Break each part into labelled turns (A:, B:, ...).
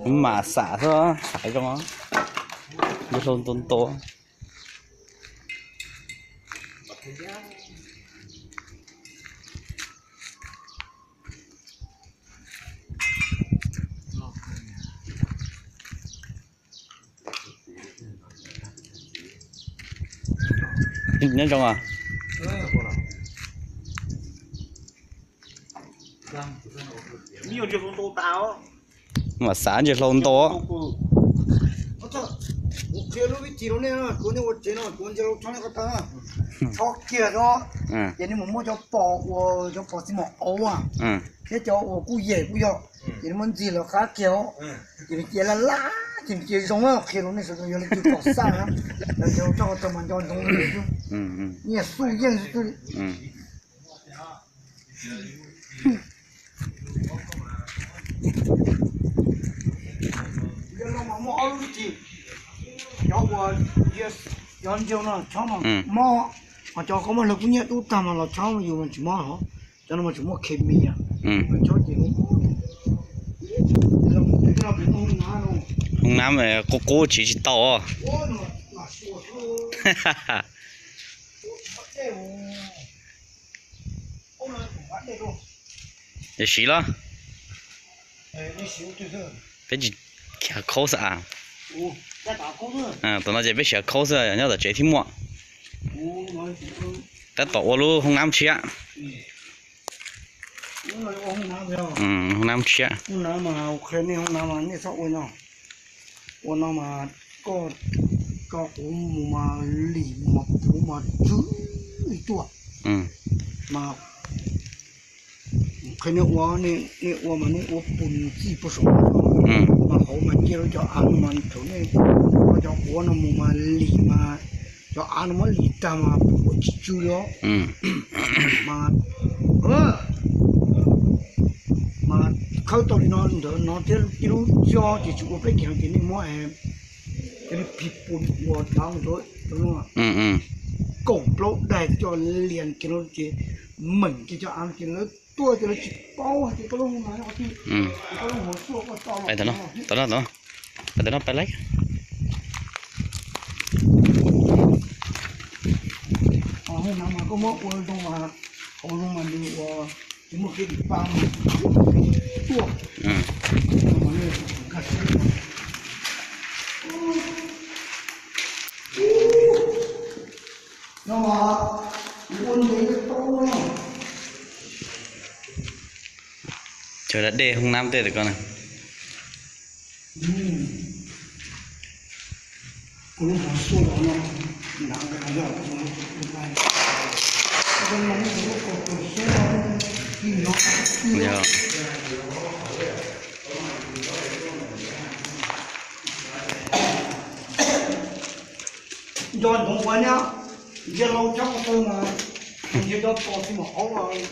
A: mà xả thôi xả cho nó như lon tôn to nhớ trong à
B: nhiều điều không tô tao
A: mà xả như lon to
C: kia lúc bị nó nè, cuốn nhau chế nó cuốn nhau cho nó có ta, cho kia đó, vậy nên mình mua cho bỏ xí mỏ ấu à, thế cho cú dẻ cú dọ, vậy mình gì là cá kéo, vậy kia là lá, thì kia giống á, kia lúc này sử dụng là cái cỏ sa á, rồi cho tao mình cho giống như thế, nhẹ su yên su, giờ nó mà mua ấu gì cho qua yon chiều nó cho mà mò mà cho có mà lực cũng nhẹ tu tầm mà nó cho mà dù mình chỉ mò hả cho nó mà chỉ mò kẹp mì à cho chỉ
A: không nắm mà cô chỉ to để xí lo cái gì cả khó sợ tụi nó chỉ biết sợ khó sợ nhớ là chế thêm muộn ta tổ luôn không nắm chia không nắm chia
C: không nắm mà khen này không nắm mà như sao ôn nó mà có cũng mà lì mà cũng mà chứ tua mà khen này ua này ua mà này ua bùn gì bớt số mà họ mà kia cho ăn mà chỗ này cho ua nó mà lì mà cho ăn mà lì ta mà bớt chú đó mà mà khâu tàu nó theo kiểu cho chỉ chụp cái kiểu cái này mua em cái này bị bùn ua đau rồi đúng không cổng lỗ đại cho liền cái nó chỉ mình cái cho ăn cái nó tua cho nó chỉ bao thì có lúc mà nó chỉ có lúc một số có to
A: đây tao nó phải lấy
C: hôm nào mà có mốc ôi đâu mà hôm mà đi chỉ một cái bao tua mà này cắt nó mà buôn đấy cái to
A: trời đất đê không nắm tê được con này
C: cũng là số đó nó nặng cái đó còn nó có số thì nó do đồng quan nhá giờ lâu chắc tôi mà giờ đó có thì mà ấu rồi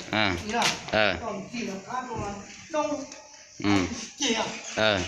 C: còn chỉ là cá thôi mà đâu chỉ à